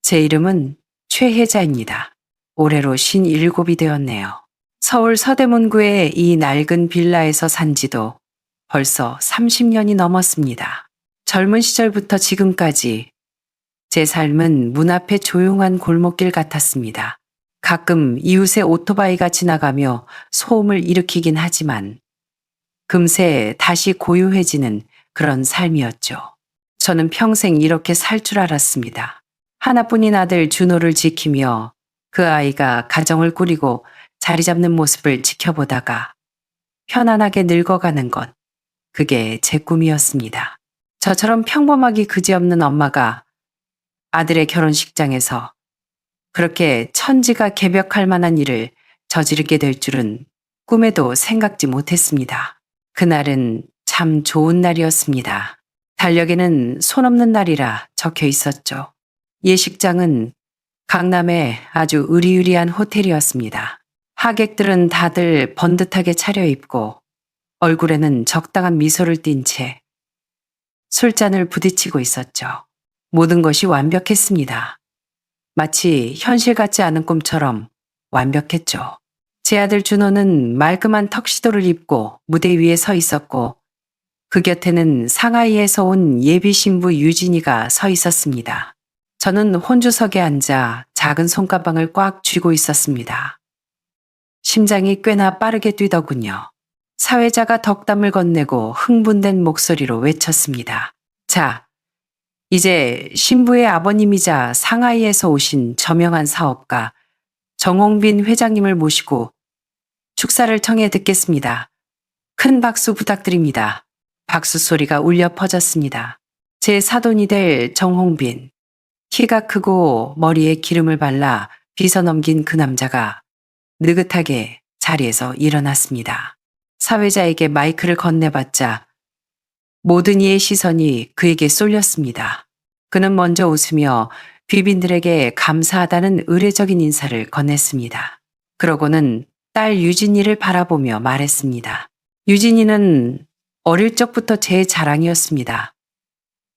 제 이름은 최혜자입니다. 올해로 57이 되었네요. 서울 서대문구의 이 낡은 빌라에서 산 지도 벌써 30년이 넘었습니다. 젊은 시절부터 지금까지 제 삶은 문 앞의 조용한 골목길 같았습니다. 가끔 이웃의 오토바이가 지나가며 소음을 일으키긴 하지만 금세 다시 고요해지는 그런 삶이었죠. 저는 평생 이렇게 살 줄 알았습니다. 하나뿐인 아들 준호를 지키며 그 아이가 가정을 꾸리고 자리 잡는 모습을 지켜보다가 편안하게 늙어가는 것, 그게 제 꿈이었습니다. 저처럼 평범하기 그지없는 엄마가 아들의 결혼식장에서 그렇게 천지가 개벽할 만한 일을 저지르게 될 줄은 꿈에도 생각지 못했습니다. 그날은 참 좋은 날이었습니다. 달력에는 손 없는 날이라 적혀 있었죠. 예식장은 강남의 아주 으리으리한 호텔이었습니다. 하객들은 다들 번듯하게 차려입고 얼굴에는 적당한 미소를 띤 채 술잔을 부딪히고 있었죠. 모든 것이 완벽했습니다. 마치 현실 같지 않은 꿈처럼 완벽했죠. 제 아들 준호는 말끔한 턱시도를 입고 무대 위에 서 있었고 그 곁에는 상하이에서 온 예비 신부 유진이가 서 있었습니다. 저는 혼주석에 앉아 작은 손가방을 꽉 쥐고 있었습니다. 심장이 꽤나 빠르게 뛰더군요. 사회자가 덕담을 건네고 흥분된 목소리로 외쳤습니다. 자, 이제 신부의 아버님이자 상하이에서 오신 저명한 사업가 정홍빈 회장님을 모시고 축사를 청해 듣겠습니다. 큰 박수 부탁드립니다. 박수 소리가 울려 퍼졌습니다. 제 사돈이 될 정홍빈. 키가 크고 머리에 기름을 발라 빗어 넘긴 그 남자가 느긋하게 자리에서 일어났습니다. 사회자에게 마이크를 건네받자 모든 이의 시선이 그에게 쏠렸습니다. 그는 먼저 웃으며 귀빈들에게 감사하다는 의례적인 인사를 건넸습니다. 그러고는 딸 유진이를 바라보며 말했습니다. 유진이는 어릴 적부터 제 자랑이었습니다.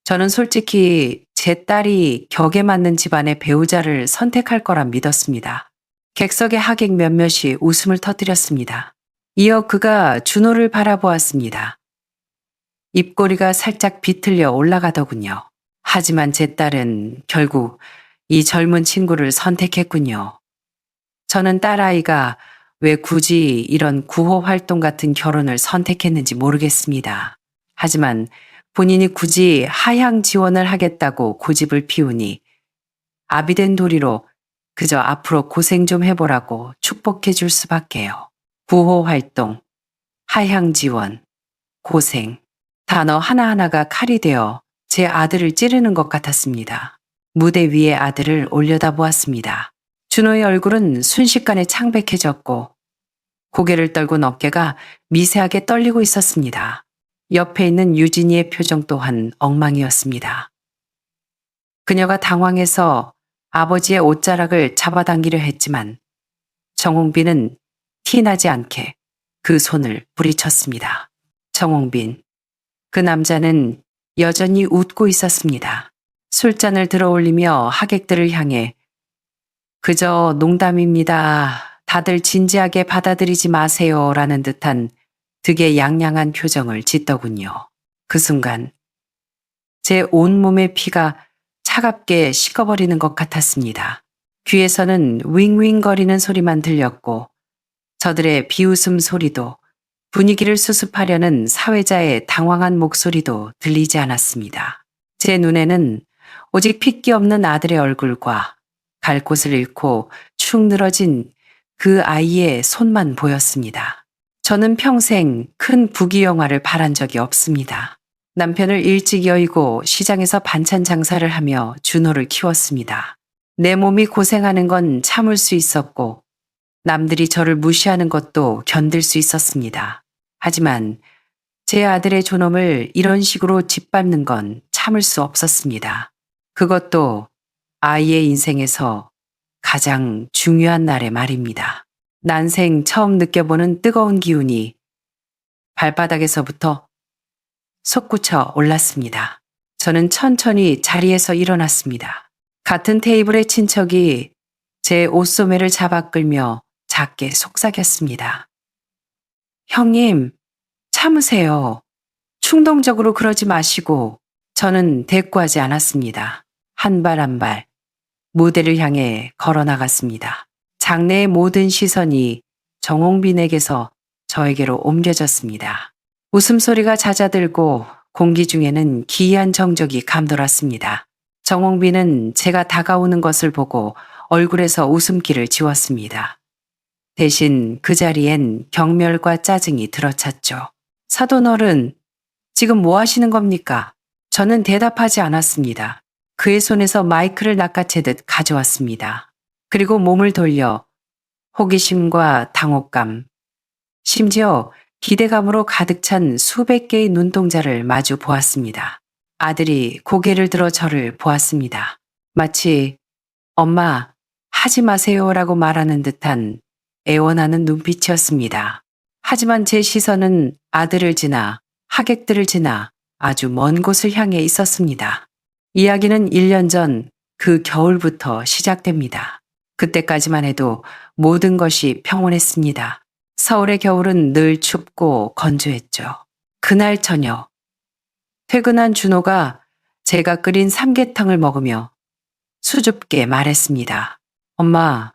저는 솔직히 제 딸이 격에 맞는 집안의 배우자를 선택할 거라 믿었습니다. 객석의 하객 몇몇이 웃음을 터뜨렸습니다. 이어 그가 준호를 바라보았습니다. 입꼬리가 살짝 비틀려 올라가더군요. 하지만 제 딸은 결국 이 젊은 친구를 선택했군요. 저는 딸아이가 왜 굳이 이런 구호 활동 같은 결혼을 선택했는지 모르겠습니다. 하지만 본인이 굳이 하향 지원을 하겠다고 고집을 피우니 아비된 도리로 그저 앞으로 고생 좀 해보라고 축복해 줄 수밖에요. 구호 활동, 하향 지원, 고생, 단어 하나하나가 칼이 되어 제 아들을 찌르는 것 같았습니다. 무대 위에 아들을 올려다보았습니다. 준호의 얼굴은 순식간에 창백해졌고 고개를 떨군 어깨가 미세하게 떨리고 있었습니다. 옆에 있는 유진이의 표정 또한 엉망이었습니다. 그녀가 당황해서 아버지의 옷자락을 잡아당기려 했지만 정홍빈은 티나지 않게 그 손을 부리쳤습니다. 정홍빈, 그 남자는 여전히 웃고 있었습니다. 술잔을 들어올리며 하객들을 향해 그저 농담입니다. 다들 진지하게 받아들이지 마세요. 라는 듯한 득의 양양한 표정을 짓더군요. 그 순간 제 온몸의 피가 차갑게 식어버리는 것 같았습니다. 귀에서는 윙윙거리는 소리만 들렸고 저들의 비웃음 소리도 분위기를 수습하려는 사회자의 당황한 목소리도 들리지 않았습니다. 제 눈에는 오직 핏기 없는 아들의 얼굴과 갈 곳을 잃고 축 늘어진 그 아이의 손만 보였습니다. 저는 평생 큰 부귀 영화를 바란 적이 없습니다. 남편을 일찍 여의고 시장에서 반찬 장사를 하며 준호를 키웠습니다. 내 몸이 고생하는 건 참을 수 있었고 남들이 저를 무시하는 것도 견딜 수 있었습니다. 하지만 제 아들의 존엄을 이런 식으로 짓밟는 건 참을 수 없었습니다. 그것도 아이의 인생에서 가장 중요한 날의 말입니다. 난생 처음 느껴보는 뜨거운 기운이 발바닥에서부터 솟구쳐 올랐습니다. 저는 천천히 자리에서 일어났습니다. 같은 테이블의 친척이 제 옷소매를 잡아 끌며 작게 속삭였습니다. 형님, 참으세요. 충동적으로 그러지 마시고. 저는 대꾸하지 않았습니다. 한 발 한 발 무대를 향해 걸어 나갔습니다. 장내의 모든 시선이 정홍빈에게서 저에게로 옮겨졌습니다. 웃음소리가 잦아들고 공기 중에는 기이한 정적이 감돌았습니다. 정홍빈은 제가 다가오는 것을 보고 얼굴에서 웃음기를 지웠습니다. 대신 그 자리엔 경멸과 짜증이 들어찼죠. 사돈어른, 지금 뭐 하시는 겁니까? 저는 대답하지 않았습니다. 그의 손에서 마이크를 낚아채듯 가져왔습니다. 그리고 몸을 돌려 호기심과 당혹감, 심지어 기대감으로 가득 찬 수백 개의 눈동자를 마주 보았습니다. 아들이 고개를 들어 저를 보았습니다. 마치 엄마, 하지 마세요라고 말하는 듯한 애원하는 눈빛이었습니다. 하지만 제 시선은 아들을 지나 하객들을 지나 아주 먼 곳을 향해 있었습니다. 이야기는 1년 전 그 겨울부터 시작됩니다. 그때까지만 해도 모든 것이 평온했습니다. 서울의 겨울은 늘 춥고 건조했죠. 그날 저녁, 퇴근한 준호가 제가 끓인 삼계탕을 먹으며 수줍게 말했습니다. 엄마,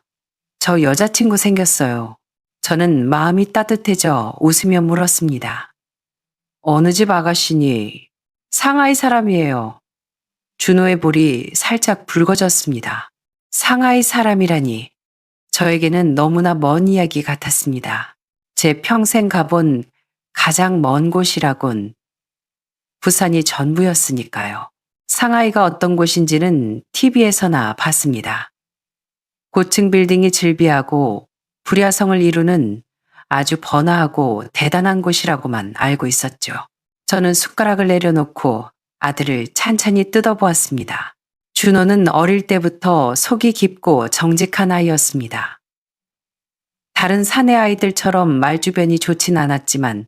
저 여자친구 생겼어요. 저는 마음이 따뜻해져 웃으며 물었습니다. 어느 집 아가씨니? 상하이 사람이에요. 준호의 볼이 살짝 붉어졌습니다. 상하이 사람이라니 저에게는 너무나 먼 이야기 같았습니다. 제 평생 가본 가장 먼 곳이라곤 부산이 전부였으니까요. 상하이가 어떤 곳인지는 TV에서나 봤습니다. 고층 빌딩이 즐비하고 불야성을 이루는 아주 번화하고 대단한 곳이라고만 알고 있었죠. 저는 숟가락을 내려놓고 아들을 찬찬히 뜯어보았습니다. 준호는 어릴 때부터 속이 깊고 정직한 아이였습니다. 다른 사내 아이들처럼 말주변이 좋진 않았지만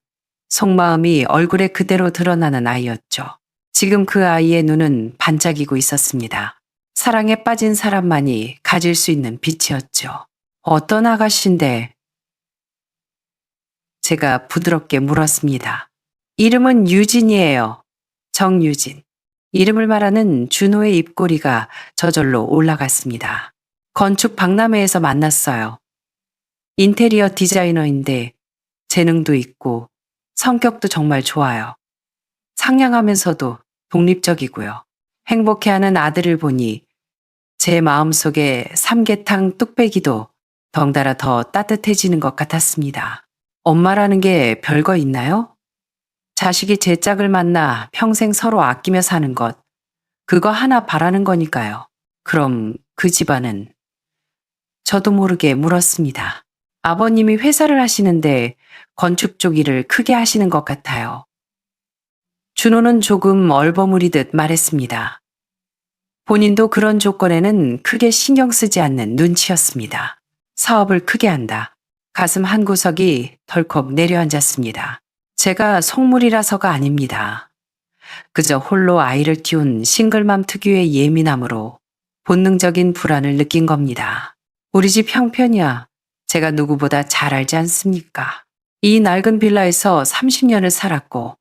속마음이 얼굴에 그대로 드러나는 아이였죠. 지금 그 아이의 눈은 반짝이고 있었습니다. 사랑에 빠진 사람만이 가질 수 있는 빛이었죠. 어떤 아가씨인데? 제가 부드럽게 물었습니다. 이름은 유진이에요. 정유진. 이름을 말하는 준호의 입꼬리가 저절로 올라갔습니다. 건축 박람회에서 만났어요. 인테리어 디자이너인데 재능도 있고 성격도 정말 좋아요. 상냥하면서도 독립적이고요. 행복해하는 아들을 보니 제 마음속에 삼계탕 뚝배기도 덩달아 더 따뜻해지는 것 같았습니다. 엄마라는 게 별거 있나요? 자식이 제 짝을 만나 평생 서로 아끼며 사는 것, 그거 하나 바라는 거니까요. 그럼 그 집안은? 저도 모르게 물었습니다. 아버님이 회사를 하시는데 건축 쪽 일을 크게 하시는 것 같아요. 준호는 조금 얼버무리듯 말했습니다. 본인도 그런 조건에는 크게 신경 쓰지 않는 눈치였습니다. 사업을 크게 한다. 가슴 한 구석이 덜컥 내려앉았습니다. 제가 속물이라서가 아닙니다. 그저 홀로 아이를 키운 싱글맘 특유의 예민함으로 본능적인 불안을 느낀 겁니다. 우리 집 형편이야 제가 누구보다 잘 알지 않습니까? 이 낡은 빌라에서 30년을 살았고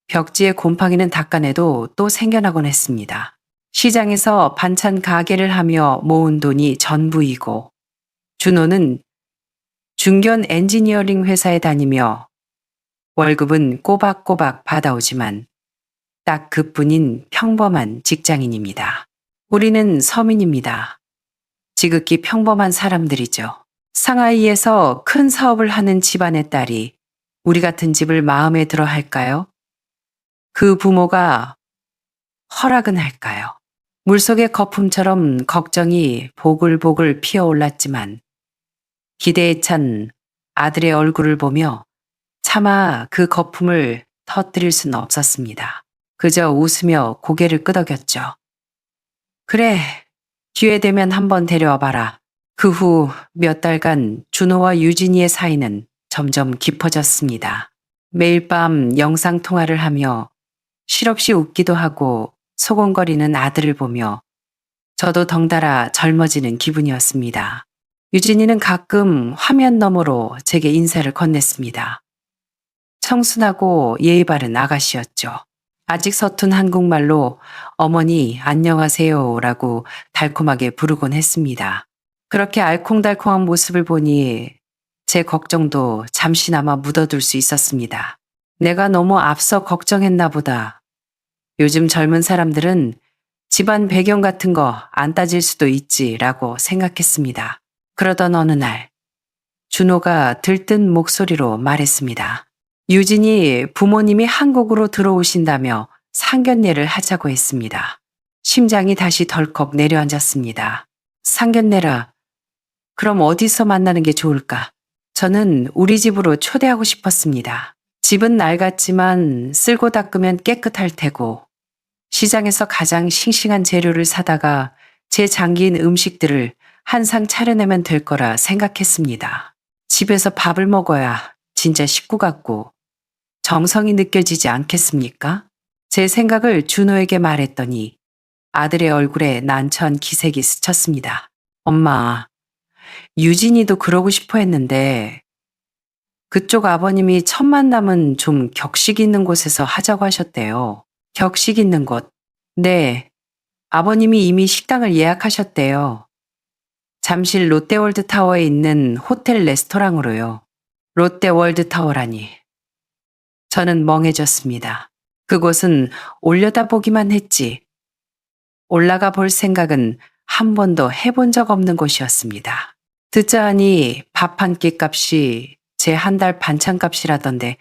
벽지에 곰팡이는 닦아내도 또 생겨나곤 했습니다. 시장에서 반찬 가게를 하며 모은 돈이 전부이고 준호는 중견 엔지니어링 회사에 다니며 월급은 꼬박꼬박 받아오지만 딱 그뿐인 평범한 직장인입니다. 우리는 서민입니다. 지극히 평범한 사람들이죠. 상하이에서 큰 사업을 하는 집안의 딸이 우리 같은 집을 마음에 들어 할까요? 그 부모가 허락은 할까요? 물속의 거품처럼 걱정이 보글보글 피어올랐지만 기대에 찬 아들의 얼굴을 보며 차마 그 거품을 터뜨릴 수는 없었습니다. 그저 웃으며 고개를 끄덕였죠. 그래, 기회 되면 한번 데려와 봐라. 그 후 몇 달간 준호와 유진이의 사이는 점점 깊어졌습니다. 매일 밤 영상통화를 하며 실없이 웃기도 하고 소곤거리는 아들을 보며 저도 덩달아 젊어지는 기분이었습니다. 유진이는 가끔 화면 너머로 제게 인사를 건넸습니다. 청순하고 예의 바른 아가씨였죠. 아직 서툰 한국말로 어머니 안녕하세요라고 달콤하게 부르곤 했습니다. 그렇게 알콩달콩한 모습을 보니 제 걱정도 잠시나마 묻어둘 수 있었습니다. 내가 너무 앞서 걱정했나 보다. 요즘 젊은 사람들은 집안 배경 같은 거 안 따질 수도 있지라고 생각했습니다. 그러던 어느 날 준호가 들뜬 목소리로 말했습니다. 유진이 부모님이 한국으로 들어오신다며 상견례를 하자고 했습니다. 심장이 다시 덜컥 내려앉았습니다. 상견례라. 그럼 어디서 만나는 게 좋을까? 저는 우리 집으로 초대하고 싶었습니다. 집은 낡았지만 쓸고 닦으면 깨끗할 테고 시장에서 가장 싱싱한 재료를 사다가 제 장기인 음식들을 한 상 차려내면 될 거라 생각했습니다. 집에서 밥을 먹어야 진짜 식구 같고 정성이 느껴지지 않겠습니까? 제 생각을 준호에게 말했더니 아들의 얼굴에 난처한 기색이 스쳤습니다. 엄마, 유진이도 그러고 싶어 했는데 그쪽 아버님이 첫 만남은 좀 격식 있는 곳에서 하자고 하셨대요. 격식 있는 곳. 네, 아버님이 이미 식당을 예약하셨대요. 잠실 롯데월드타워에 있는 호텔 레스토랑으로요. 롯데월드타워라니. 저는 멍해졌습니다. 그곳은 올려다보기만 했지. 올라가 볼 생각은 한 번도 해본 적 없는 곳이었습니다. 듣자 하니 밥 한 끼 값이 제 한 달 반찬 값이라던데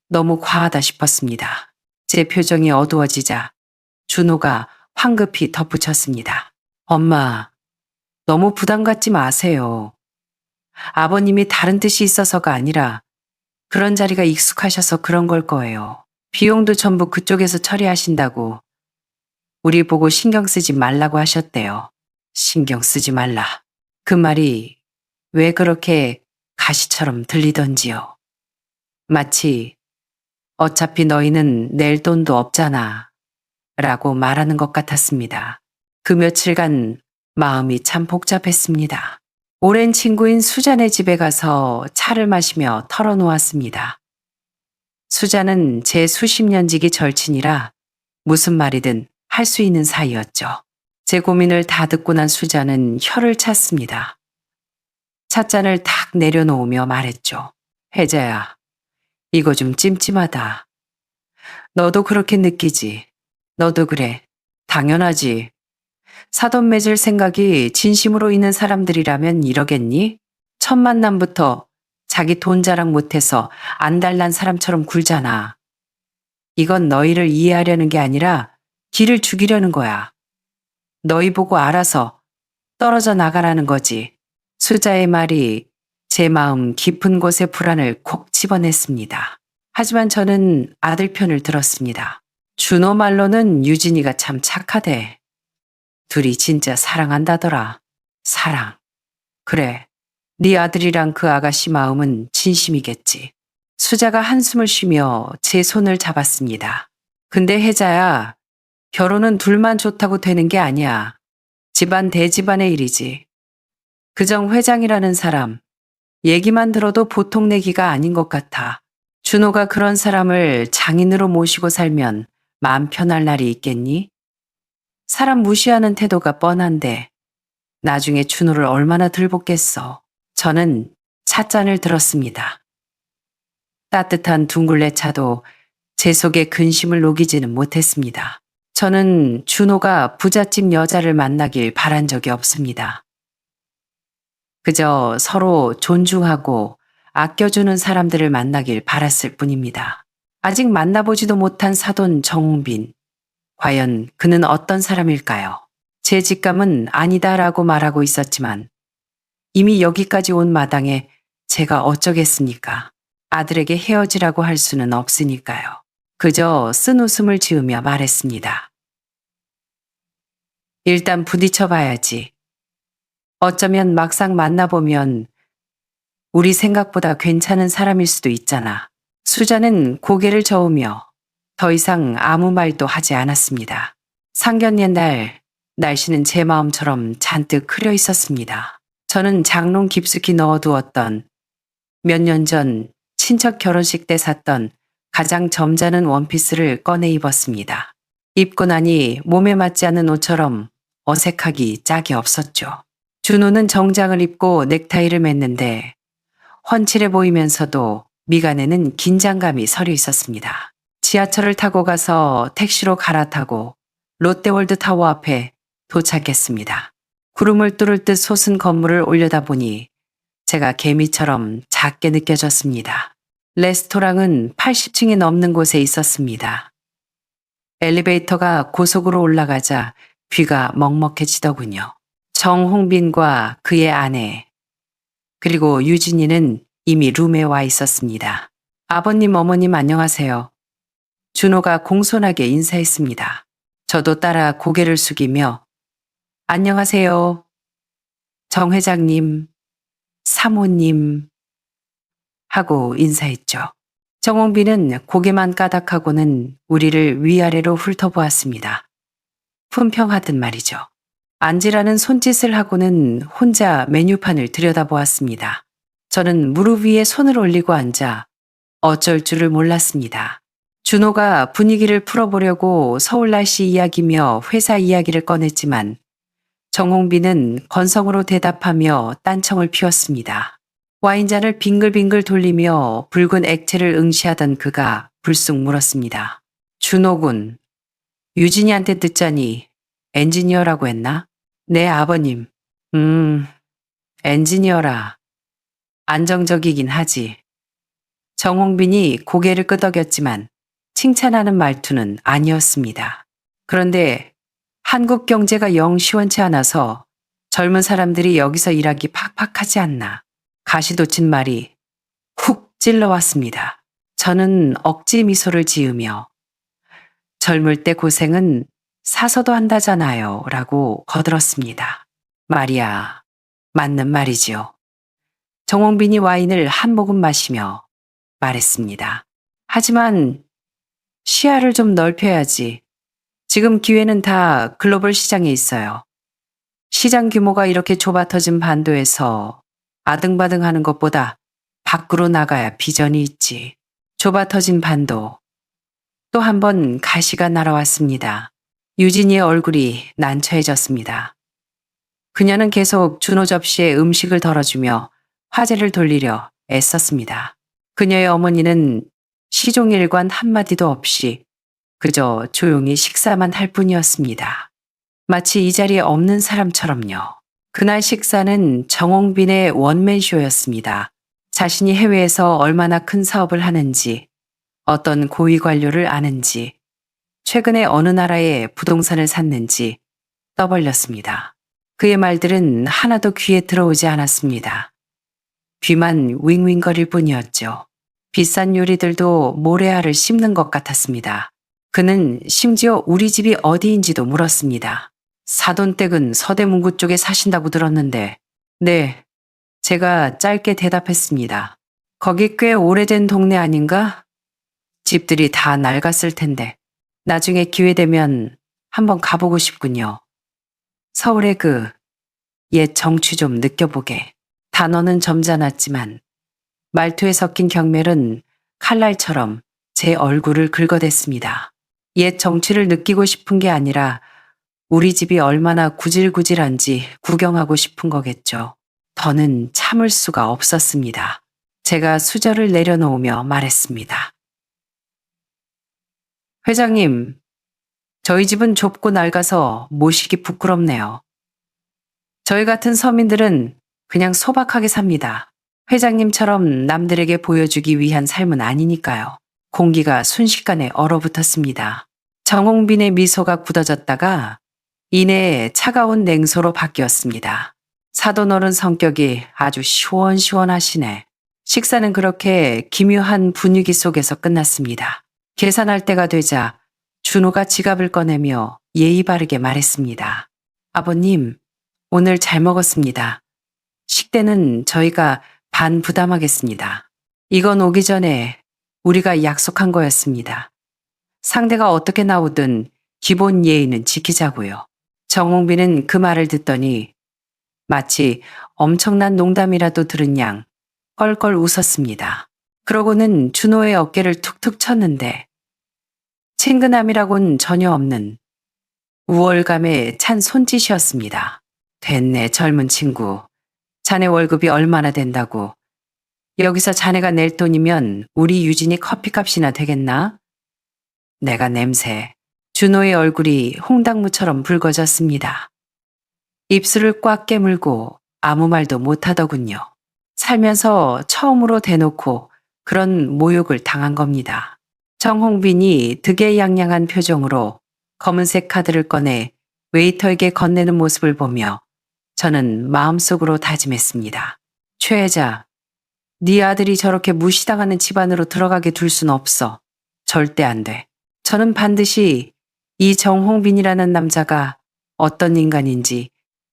너무 과하다 싶었습니다. 제 표정이 어두워지자 준호가 황급히 덧붙였습니다. 엄마, 너무 부담 갖지 마세요. 아버님이 다른 뜻이 있어서가 아니라 그런 자리가 익숙하셔서 그런 걸 거예요. 비용도 전부 그쪽에서 처리하신다고 우리 보고 신경 쓰지 말라고 하셨대요. 신경 쓰지 말라. 그 말이 왜 그렇게 가시처럼 들리던지요. 마치 어차피 너희는 낼 돈도 없잖아 라고 말하는 것 같았습니다. 그 며칠간 마음이 참 복잡했습니다. 오랜 친구인 수잔의 집에 가서 차를 마시며 털어놓았습니다. 수잔은 제 수십 년지기 절친이라 무슨 말이든 할 수 있는 사이였죠. 제 고민을 다 듣고 난 수잔은 혀를 찼습니다. 찻잔을 탁 내려놓으며 말했죠. 혜자야, 이거 좀 찜찜하다. 너도 그렇게 느끼지. 너도 그래. 당연하지. 사돈 맺을 생각이 진심으로 있는 사람들이라면 이러겠니? 첫 만남부터 자기 돈 자랑 못해서 안달난 사람처럼 굴잖아. 이건 너희를 이해하려는 게 아니라 길을 죽이려는 거야. 너희 보고 알아서 떨어져 나가라는 거지. 수자의 말이 제 마음 깊은 곳의 불안을 콕 집어냈습니다. 하지만 저는 아들 편을 들었습니다. 준호 말로는 유진이가 참 착하대. 둘이 진짜 사랑한다더라. 사랑. 그래, 네 아들이랑 그 아가씨 마음은 진심이겠지. 수자가 한숨을 쉬며 제 손을 잡았습니다. 근데 혜자야, 결혼은 둘만 좋다고 되는 게 아니야. 집안 대집안의 일이지. 그정 회장이라는 사람, 얘기만 들어도 보통 내기가 아닌 것 같아. 준호가 그런 사람을 장인으로 모시고 살면 마음 편할 날이 있겠니? 사람 무시하는 태도가 뻔한데 나중에 준호를 얼마나 들볶겠어. 저는 찻잔을 들었습니다. 따뜻한 둥글레 차도 제 속에 근심을 녹이지는 못했습니다. 저는 준호가 부잣집 여자를 만나길 바란 적이 없습니다. 그저 서로 존중하고 아껴주는 사람들을 만나길 바랐을 뿐입니다. 아직 만나보지도 못한 사돈 정웅빈. 과연 그는 어떤 사람일까요? 제 직감은 아니다라고 말하고 있었지만 이미 여기까지 온 마당에 제가 어쩌겠습니까? 아들에게 헤어지라고 할 수는 없으니까요. 그저 쓴 웃음을 지으며 말했습니다. 일단 부딪혀 봐야지. 어쩌면 막상 만나보면 우리 생각보다 괜찮은 사람일 수도 있잖아. 수자는 고개를 저으며 더 이상 아무 말도 하지 않았습니다. 상견례 날 날씨는 제 마음처럼 잔뜩 흐려 있었습니다. 저는 장롱 깊숙이 넣어두었던 몇 년 전 친척 결혼식 때 샀던 가장 점잖은 원피스를 꺼내 입었습니다. 입고 나니 몸에 맞지 않는 옷처럼 어색하기 짝이 없었죠. 준호는 정장을 입고 넥타이를 맸는데 훤칠해 보이면서도 미간에는 긴장감이 서려 있었습니다. 지하철을 타고 가서 택시로 갈아타고 롯데월드 타워 앞에 도착했습니다. 구름을 뚫을 듯 솟은 건물을 올려다보니 제가 개미처럼 작게 느껴졌습니다. 레스토랑은 80층이 넘는 곳에 있었습니다. 엘리베이터가 고속으로 올라가자 귀가 먹먹해지더군요. 정홍빈과 그의 아내, 그리고 유진이는 이미 룸에 와 있었습니다. 아버님, 어머님 안녕하세요. 준호가 공손하게 인사했습니다. 저도 따라 고개를 숙이며 안녕하세요. 정 회장님, 사모님 하고 인사했죠. 정홍빈은 고개만 까닥하고는 우리를 위아래로 훑어보았습니다. 품평하듯 말이죠. 앉으라는 손짓을 하고는 혼자 메뉴판을 들여다보았습니다. 저는 무릎 위에 손을 올리고 앉아 어쩔 줄을 몰랐습니다. 준호가 분위기를 풀어보려고 서울 날씨 이야기며 회사 이야기를 꺼냈지만 정홍빈은 건성으로 대답하며 딴청을 피웠습니다. 와인잔을 빙글빙글 돌리며 붉은 액체를 응시하던 그가 불쑥 물었습니다. 준호군, 유진이한테 듣자니 엔지니어라고 했나? 네, 아버님. 엔지니어라. 안정적이긴 하지. 정홍빈이 고개를 끄덕였지만 칭찬하는 말투는 아니었습니다. 그런데 한국 경제가 영 시원치 않아서 젊은 사람들이 여기서 일하기 팍팍하지 않나. 가시돋친 말이 훅 찔러왔습니다. 저는 억지 미소를 지으며 젊을 때 고생은 사서도 한다잖아요 라고 거들었습니다. 말이야, 맞는 말이지요. 정홍빈이 와인을 한 모금 마시며 말했습니다. 하지만 시야를 좀 넓혀야지. 지금 기회는 다 글로벌 시장에 있어요. 시장 규모가 이렇게 좁아터진 반도에서 아등바등하는 것보다 밖으로 나가야 비전이 있지. 좁아터진 반도. 또 한 번 가시가 날아왔습니다. 유진이의 얼굴이 난처해졌습니다. 그녀는 계속 준호 접시에 음식을 덜어주며 화제를 돌리려 애썼습니다. 그녀의 어머니는 시종일관 한마디도 없이 그저 조용히 식사만 할 뿐이었습니다. 마치 이 자리에 없는 사람처럼요. 그날 식사는 정홍빈의 원맨쇼였습니다. 자신이 해외에서 얼마나 큰 사업을 하는지, 어떤 고위 관료를 아는지, 최근에 어느 나라에 부동산을 샀는지 떠벌렸습니다. 그의 말들은 하나도 귀에 들어오지 않았습니다. 귀만 윙윙거릴 뿐이었죠. 비싼 요리들도 모래알을 씹는 것 같았습니다. 그는 심지어 우리 집이 어디인지도 물었습니다. 사돈댁은 서대문구 쪽에 사신다고 들었는데, 네, 제가 짧게 대답했습니다. 거기 꽤 오래된 동네 아닌가? 집들이 다 낡았을 텐데, 나중에 기회되면 한번 가보고 싶군요. 서울의 그 옛 정취 좀 느껴보게. 단어는 점잖았지만 말투에 섞인 경멸은 칼날처럼 제 얼굴을 긁어댔습니다. 옛 정취를 느끼고 싶은 게 아니라 우리 집이 얼마나 구질구질한지 구경하고 싶은 거겠죠. 더는 참을 수가 없었습니다. 제가 수저를 내려놓으며 말했습니다. 회장님, 저희 집은 좁고 낡아서 모시기 부끄럽네요. 저희 같은 서민들은 그냥 소박하게 삽니다. 회장님처럼 남들에게 보여주기 위한 삶은 아니니까요. 공기가 순식간에 얼어붙었습니다. 정홍빈의 미소가 굳어졌다가 이내에 차가운 냉소로 바뀌었습니다. 사돈 어른 성격이 아주 시원시원하시네. 식사는 그렇게 기묘한 분위기 속에서 끝났습니다. 계산할 때가 되자 준호가 지갑을 꺼내며 예의 바르게 말했습니다. 아버님, 오늘 잘 먹었습니다. 식대는 저희가 반 부담하겠습니다. 이건 오기 전에 우리가 약속한 거였습니다. 상대가 어떻게 나오든 기본 예의는 지키자고요. 정홍빈은 그 말을 듣더니 마치 엄청난 농담이라도 들은 양 껄껄 웃었습니다. 그러고는 준호의 어깨를 툭툭 쳤는데 친근함이라곤 전혀 없는 우월감에 찬 손짓이었습니다. 됐네, 젊은 친구. 자네 월급이 얼마나 된다고. 여기서 자네가 낼 돈이면 우리 유진이 커피값이나 되겠나? 내가 냄새. 준호의 얼굴이 홍당무처럼 붉어졌습니다. 입술을 꽉 깨물고 아무 말도 못하더군요. 살면서 처음으로 대놓고 그런 모욕을 당한 겁니다. 정홍빈이 득의양양한 표정으로 검은색 카드를 꺼내 웨이터에게 건네는 모습을 보며 저는 마음속으로 다짐했습니다. 최 회자, 네 아들이 저렇게 무시당하는 집안으로 들어가게 둘 순 없어. 절대 안 돼. 저는 반드시 이 정홍빈이라는 남자가 어떤 인간인지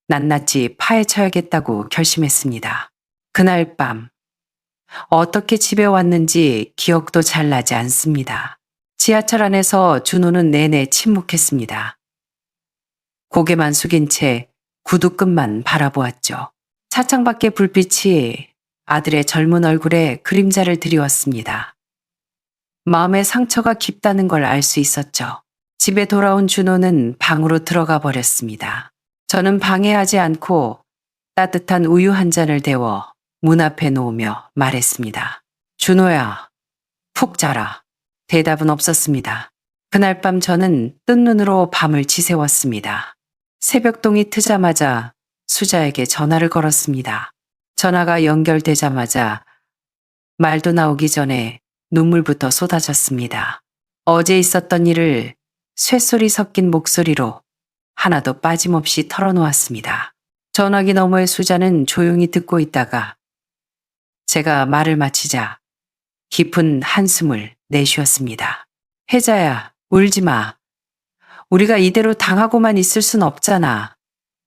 낱낱이 파헤쳐야겠다고 결심했습니다. 그날 밤 어떻게 집에 왔는지 기억도 잘 나지 않습니다. 지하철 안에서 준호는 내내 침묵했습니다. 고개만 숙인 채 구두끝만 바라보았죠. 차창 밖의 불빛이 아들의 젊은 얼굴에 그림자를 드리웠습니다. 마음의 상처가 깊다는 걸 알 수 있었죠. 집에 돌아온 준호는 방으로 들어가 버렸습니다. 저는 방해하지 않고 따뜻한 우유 한 잔을 데워 문 앞에 놓으며 말했습니다. 준호야, 푹 자라. 대답은 없었습니다. 그날 밤 저는 뜬 눈으로 밤을 지새웠습니다. 새벽동이 트자마자 수자에게 전화를 걸었습니다. 전화가 연결되자마자 말도 나오기 전에 눈물부터 쏟아졌습니다. 어제 있었던 일을 쇳소리 섞인 목소리로 하나도 빠짐없이 털어놓았습니다. 전화기 너머의 수자는 조용히 듣고 있다가 제가 말을 마치자 깊은 한숨을 내쉬었습니다. 혜자야, 울지 마. 우리가 이대로 당하고만 있을 순 없잖아.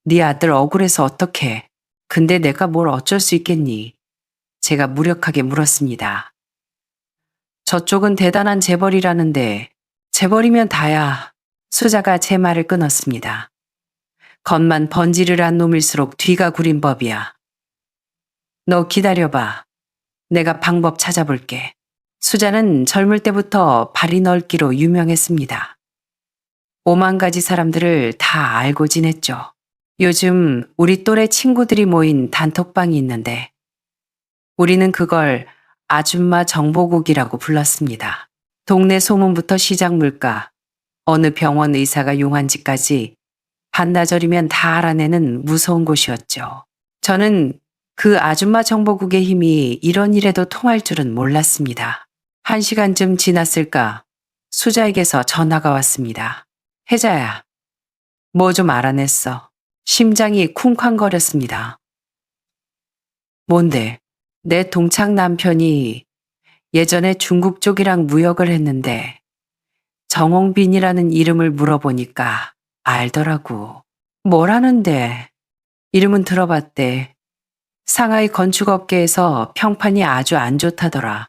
네 아들 억울해서 어떡해. 근데 내가 뭘 어쩔 수 있겠니? 제가 무력하게 물었습니다. 저쪽은 대단한 재벌이라는데 재벌이면 다야. 수자가 제 말을 끊었습니다. 겉만 번지르르한 놈일수록 뒤가 구린 법이야. 너 기다려봐. 내가 방법 찾아볼게. 수자는 젊을 때부터 발이 넓기로 유명했습니다. 5만 가지 사람들을 다 알고 지냈죠. 요즘 우리 또래 친구들이 모인 단톡방이 있는데 우리는 그걸 아줌마 정보국이라고 불렀습니다. 동네 소문부터 시장 물가, 어느 병원 의사가 용한지까지 반나절이면 다 알아내는 무서운 곳이었죠. 저는 그 아줌마 정보국의 힘이 이런 일에도 통할 줄은 몰랐습니다. 1시간쯤 지났을까 수자에게서 전화가 왔습니다. 혜자야, 뭐 좀 알아냈어. 심장이 쿵쾅거렸습니다. 뭔데? 내 동창 남편이 예전에 중국 쪽이랑 무역을 했는데 정홍빈이라는 이름을 물어보니까 알더라고. 뭐라는데? 이름은 들어봤대. 상하이 건축업계에서 평판이 아주 안 좋다더라.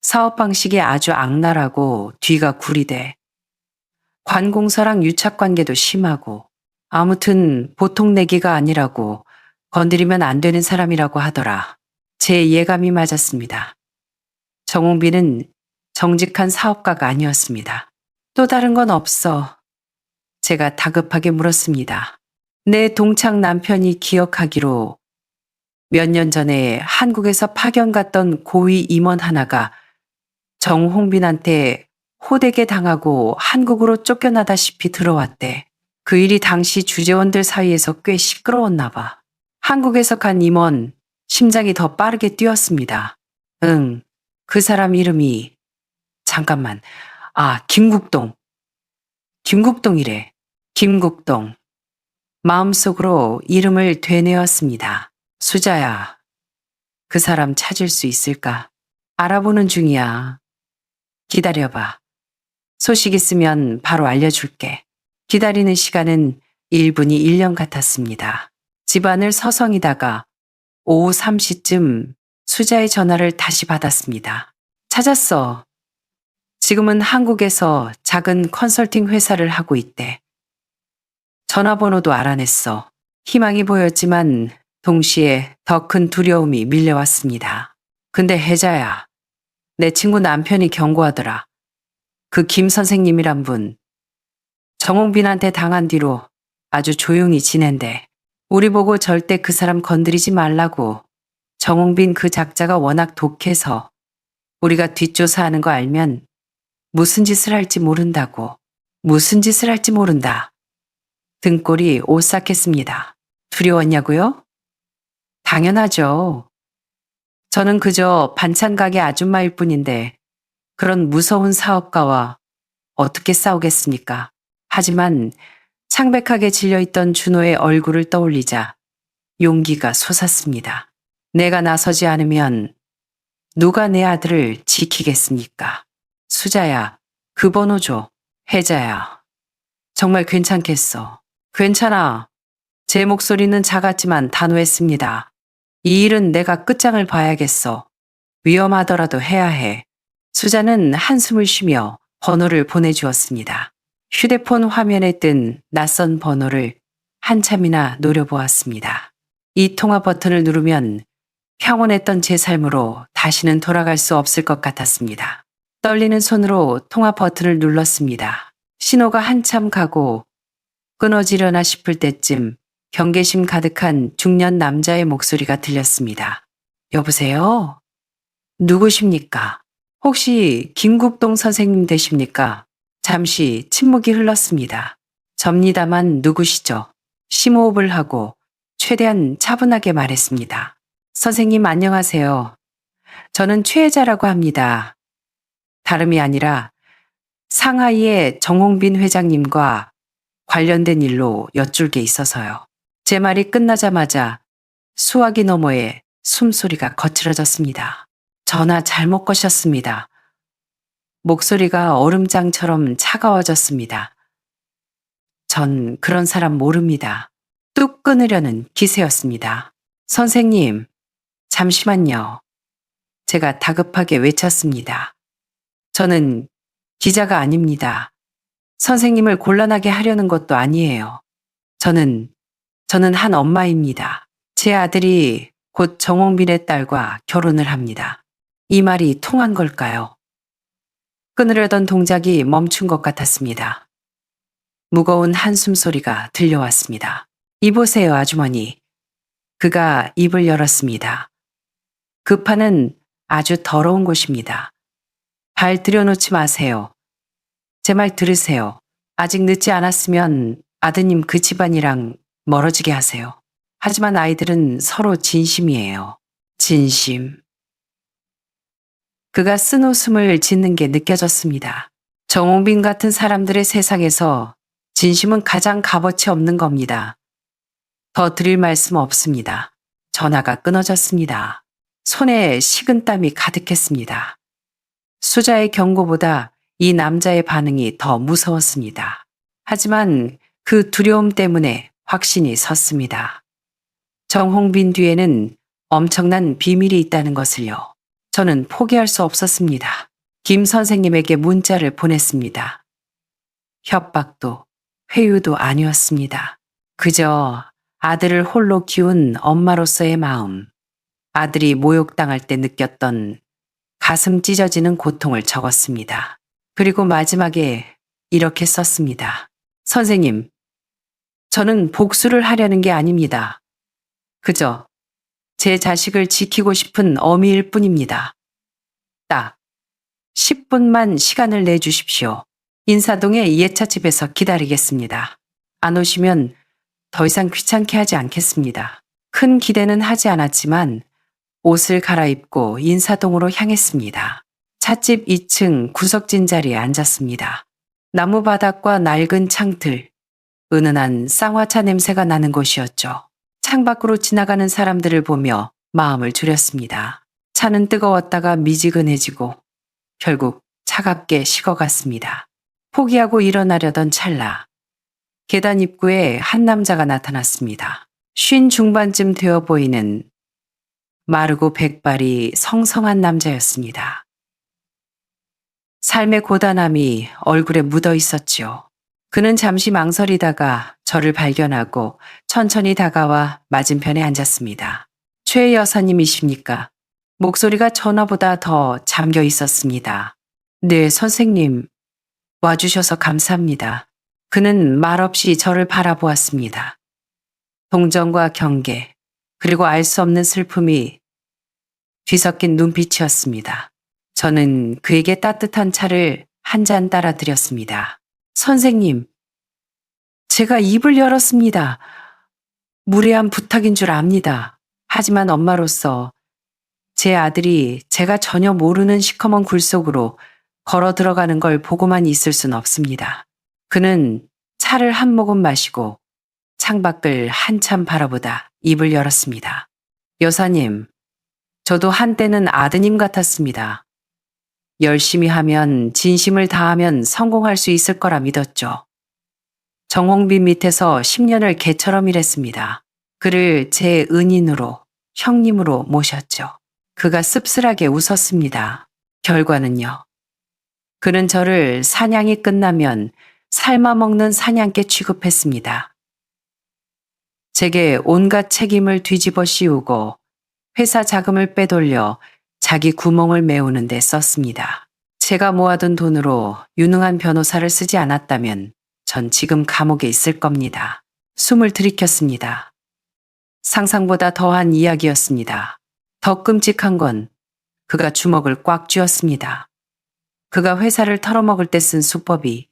사업 방식이 아주 악랄하고 뒤가 구리대. 관공서랑 유착 관계도 심하고 아무튼 보통 내기가 아니라고 건드리면 안 되는 사람이라고 하더라. 제 예감이 맞았습니다. 정홍빈은 정직한 사업가가 아니었습니다. 또 다른 건 없어. 제가 다급하게 물었습니다. 내 동창 남편이 기억하기로 몇 년 전에 한국에서 파견 갔던 고위 임원 하나가 정홍빈한테 호되게 당하고 한국으로 쫓겨나다시피 들어왔대. 그 일이 당시 주재원들 사이에서 꽤 시끄러웠나 봐. 한국에서 간 임원 심장이 더 빠르게 뛰었습니다. 응, 그 사람 이름이 잠깐만. 김국동. 김국동이래. 김국동. 마음속으로 이름을 되뇌었습니다. 수자야, 그 사람 찾을 수 있을까? 알아보는 중이야. 기다려봐. 소식 있으면 바로 알려줄게. 기다리는 시간은 1분이 1년 같았습니다. 집안을 서성이다가 오후 3시쯤 수자의 전화를 다시 받았습니다. 찾았어. 지금은 한국에서 작은 컨설팅 회사를 하고 있대. 전화번호도 알아냈어. 희망이 보였지만 동시에 더 큰 두려움이 밀려왔습니다. 근데 혜자야, 내 친구 남편이 경고하더라. 그 김 선생님이란 분, 정홍빈한테 당한 뒤로 아주 조용히 지낸대. 우리 보고 절대 그 사람 건드리지 말라고. 정홍빈 그 작자가 워낙 독해서 우리가 뒷조사하는 거 알면 무슨 짓을 할지 모른다고. 무슨 짓을 할지 모른다. 등골이 오싹했습니다. 두려웠냐고요? 당연하죠. 저는 그저 반찬 가게 아줌마일 뿐인데 그런 무서운 사업가와 어떻게 싸우겠습니까? 하지만 창백하게 질려있던 준호의 얼굴을 떠올리자 용기가 솟았습니다. 내가 나서지 않으면 누가 내 아들을 지키겠습니까? 수자야, 그 번호 줘. 혜자야, 정말 괜찮겠어. 괜찮아. 제 목소리는 작았지만 단호했습니다. 이 일은 내가 끝장을 봐야겠어. 위험하더라도 해야 해. 수자는 한숨을 쉬며 번호를 보내주었습니다. 휴대폰 화면에 뜬 낯선 번호를 한참이나 노려보았습니다. 이 통화 버튼을 누르면 평온했던 제 삶으로 다시는 돌아갈 수 없을 것 같았습니다. 떨리는 손으로 통화 버튼을 눌렀습니다. 신호가 한참 가고 끊어지려나 싶을 때쯤 경계심 가득한 중년 남자의 목소리가 들렸습니다. 여보세요? 누구십니까? 혹시 김국동 선생님 되십니까? 잠시 침묵이 흘렀습니다. 접니다만 누구시죠? 심호흡을 하고 최대한 차분하게 말했습니다. 선생님 안녕하세요. 저는 최혜자라고 합니다. 다름이 아니라 상하이의 정홍빈 회장님과 관련된 일로 여쭐 게 있어서요. 제 말이 끝나자마자 수화기 너머에 숨소리가 거칠어졌습니다. 전화 잘못 거셨습니다. 목소리가 얼음장처럼 차가워졌습니다. 전 그런 사람 모릅니다. 뚝 끊으려는 기세였습니다. 선생님, 잠시만요. 제가 다급하게 외쳤습니다. 저는 기자가 아닙니다. 선생님을 곤란하게 하려는 것도 아니에요. 저는 한 엄마입니다. 제 아들이 곧 정홍빈의 딸과 결혼을 합니다. 이 말이 통한 걸까요? 끊으려던 동작이 멈춘 것 같았습니다. 무거운 한숨 소리가 들려왔습니다. 이보세요, 아주머니. 그가 입을 열었습니다. 그 판은 아주 더러운 곳입니다. 발 들여놓지 마세요. 제 말 들으세요. 아직 늦지 않았으면 아드님 그 집안이랑 멀어지게 하세요. 하지만 아이들은 서로 진심이에요. 진심. 그가 쓴 웃음을 짓는 게 느껴졌습니다. 정홍빈 같은 사람들의 세상에서 진심은 가장 값어치 없는 겁니다. 더 드릴 말씀 없습니다. 전화가 끊어졌습니다. 손에 식은땀이 가득했습니다. 수자의 경고보다 이 남자의 반응이 더 무서웠습니다. 하지만 그 두려움 때문에 확신이 섰습니다. 정홍빈 뒤에는 엄청난 비밀이 있다는 것을요. 저는 포기할 수 없었습니다. 김 선생님에게 문자를 보냈습니다. 협박도 회유도 아니었습니다. 그저 아들을 홀로 키운 엄마로서의 마음, 아들이 모욕당할 때 느꼈던 가슴 찢어지는 고통을 적었습니다. 그리고 마지막에 이렇게 썼습니다. 선생님, 저는 복수를 하려는 게 아닙니다. 그저 제 자식을 지키고 싶은 어미일 뿐입니다. 딱 10분만 시간을 내주십시오. 인사동의 예차집에서 기다리겠습니다. 안 오시면 더 이상 귀찮게 하지 않겠습니다. 큰 기대는 하지 않았지만 옷을 갈아입고 인사동으로 향했습니다. 찻집 2층 구석진 자리에 앉았습니다. 나무 바닥과 낡은 창틀, 은은한 쌍화차 냄새가 나는 곳이었죠. 창밖으로 지나가는 사람들을 보며 마음을 졸였습니다. 차는 뜨거웠다가 미지근해지고 결국 차갑게 식어갔습니다. 포기하고 일어나려던 찰나 계단 입구에 한 남자가 나타났습니다. 50 중반쯤 되어 보이는 마르고 백발이 성성한 남자였습니다. 삶의 고단함이 얼굴에 묻어 있었지요. 그는 잠시 망설이다가 저를 발견하고 천천히 다가와 맞은편에 앉았습니다. 최 여사님이십니까? 목소리가 전화보다 더 잠겨 있었습니다. 네, 선생님. 와주셔서 감사합니다. 그는 말없이 저를 바라보았습니다. 동정과 경계, 그리고 알 수 없는 슬픔이 뒤섞인 눈빛이었습니다. 저는 그에게 따뜻한 차를 한 잔 따라 드렸습니다. 선생님, 제가 입을 열었습니다. 무례한 부탁인 줄 압니다. 하지만 엄마로서 제 아들이 제가 전혀 모르는 시커먼 굴 속으로 걸어 들어가는 걸 보고만 있을 순 없습니다. 그는 차를 한 모금 마시고 창밖을 한참 바라보다 입을 열었습니다. 여사님, 저도 한때는 아드님 같았습니다. 열심히 하면, 진심을 다하면 성공할 수 있을 거라 믿었죠. 정홍빈 밑에서 10년을 개처럼 일했습니다. 그를 제 은인으로, 형님으로 모셨죠. 그가 씁쓸하게 웃었습니다. 결과는요. 그는 저를 사냥이 끝나면 삶아먹는 사냥개 취급했습니다. 제게 온갖 책임을 뒤집어 씌우고 회사 자금을 빼돌려 자기 구멍을 메우는 데 썼습니다. 제가 모아둔 돈으로 유능한 변호사를 쓰지 않았다면 전 지금 감옥에 있을 겁니다. 숨을 들이켰습니다. 상상보다 더한 이야기였습니다. 더 끔찍한 건 그가 주먹을 꽉 쥐었습니다. 그가 회사를 털어먹을 때 쓴 수법이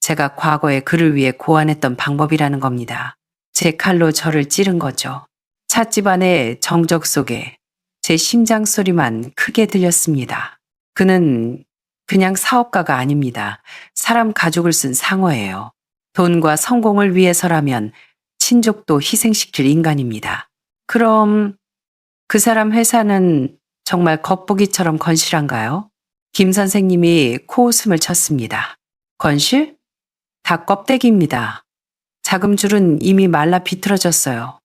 제가 과거에 그를 위해 고안했던 방법이라는 겁니다. 제 칼로 저를 찌른 거죠. 찻집 안의 정적 속에 제 심장 소리만 크게 들렸습니다. 그는 그냥 사업가가 아닙니다. 사람 가족을 쓴 상어예요. 돈과 성공을 위해서라면 친족도 희생시킬 인간입니다. 그럼 그 사람 회사는 정말 겉보기처럼 건실한가요? 김 선생님이 코웃음을 쳤습니다. 건실? 다 껍데기입니다. 자금줄은 이미 말라 비틀어졌어요.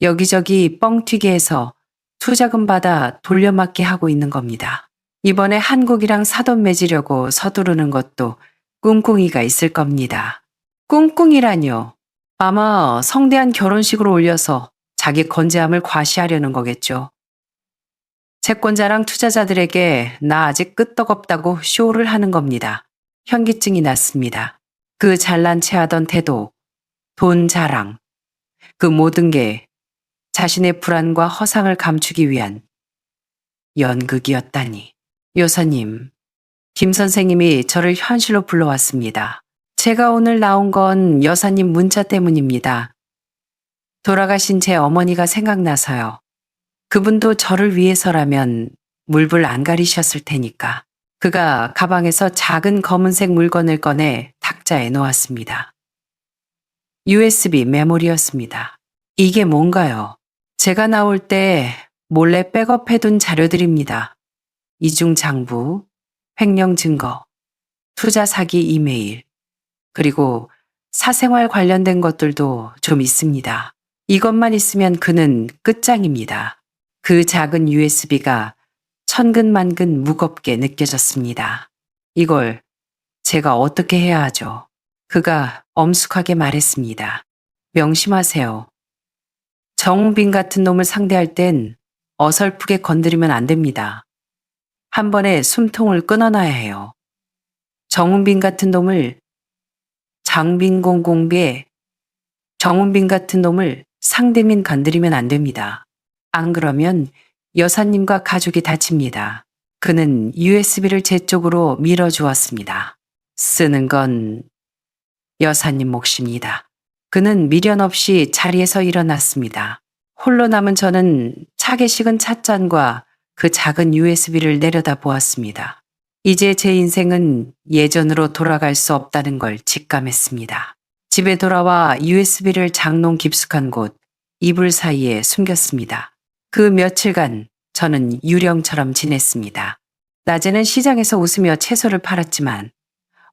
여기저기 뻥튀기 해서 투자금 받아 돌려막기 하고 있는 겁니다. 이번에 한국이랑 사돈 맺으려고 서두르는 것도 꿍꿍이가 있을 겁니다. 꿍꿍이라뇨. 아마 성대한 결혼식으로 올려서 자기 건재함을 과시하려는 거겠죠. 채권자랑 투자자들에게 나 아직 끄떡없다고 쇼를 하는 겁니다. 현기증이 났습니다. 그 잘난 체하던 태도, 돈 자랑, 그 모든 게 자신의 불안과 허상을 감추기 위한 연극이었다니. 요사님, 김 선생님이 저를 현실로 불러왔습니다. 제가 오늘 나온 건 여사님 문자 때문입니다. 돌아가신 제 어머니가 생각나서요. 그분도 저를 위해서라면 물불 안 가리셨을 테니까. 그가 가방에서 작은 검은색 물건을 꺼내 탁자에 놓았습니다. USB 메모리였습니다. 이게 뭔가요? 제가 나올 때 몰래 백업해둔 자료들입니다. 이중 장부, 횡령 증거, 투자 사기 이메일, 그리고 사생활 관련된 것들도 좀 있습니다. 이것만 있으면 그는 끝장입니다. 그 작은 USB가 천근만근 무겁게 느껴졌습니다. 이걸 제가 어떻게 해야 하죠? 그가 엄숙하게 말했습니다. 명심하세요. 정웅빈 같은 놈을 상대할 땐 어설프게 건드리면 안 됩니다. 한 번에 숨통을 끊어놔야 해요. 정웅빈 같은 놈을 장빈공 공비에 정웅빈 같은 놈을 상대민 건드리면 안 됩니다. 안 그러면 여사님과 가족이 다칩니다. 그는 USB를 제 쪽으로 밀어주었습니다. 쓰는 건 여사님 몫입니다. 그는 미련 없이 자리에서 일어났습니다. 홀로 남은 저는 차게 식은 찻잔과 그 작은 USB를 내려다 보았습니다. 이제 제 인생은 예전으로 돌아갈 수 없다는 걸 직감했습니다. 집에 돌아와 USB를 장롱 깊숙한 곳 이불 사이에 숨겼습니다. 그 며칠간 저는 유령처럼 지냈습니다. 낮에는 시장에서 웃으며 채소를 팔았지만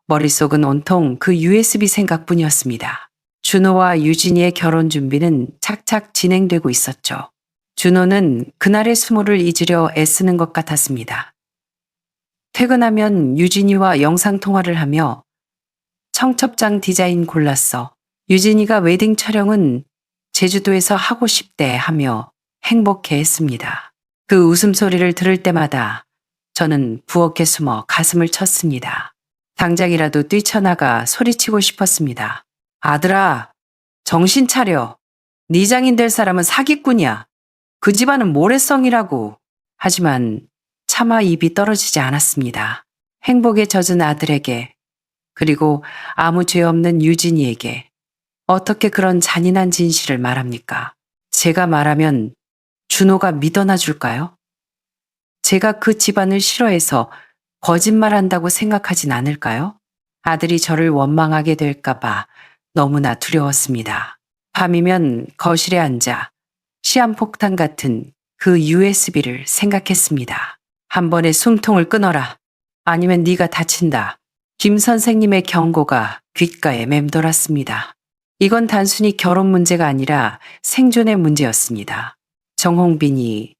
머릿속은 온통 그 USB 생각뿐이었습니다. 준호와 유진이의 결혼 준비는 착착 진행되고 있었죠. 준호는 그날의 수모를 잊으려 애쓰는 것 같았습니다. 퇴근하면 유진이와 영상통화를 하며 청첩장 디자인 골랐어. 유진이가 웨딩 촬영은 제주도에서 하고 싶대 하며 행복해 했습니다. 그 웃음소리를 들을 때마다 저는 부엌에 숨어 가슴을 쳤습니다. 당장이라도 뛰쳐나가 소리치고 싶었습니다. 아들아, 정신 차려. 네 장인 될 사람은 사기꾼이야. 그 집안은 모래성이라고. 하지만 차마 입이 떨어지지 않았습니다. 행복에 젖은 아들에게, 그리고 아무 죄 없는 유진이에게 어떻게 그런 잔인한 진실을 말합니까? 제가 말하면 준호가 믿어나 줄까요? 제가 그 집안을 싫어해서 거짓말한다고 생각하진 않을까요? 아들이 저를 원망하게 될까봐 너무나 두려웠습니다. 밤이면 거실에 앉아 시한폭탄 같은 그 USB를 생각했습니다. 한 번에 숨통을 끊어라. 아니면 네가 다친다. 김 선생님의 경고가 귓가에 맴돌았습니다. 이건 단순히 결혼 문제가 아니라 생존의 문제였습니다. 정홍빈이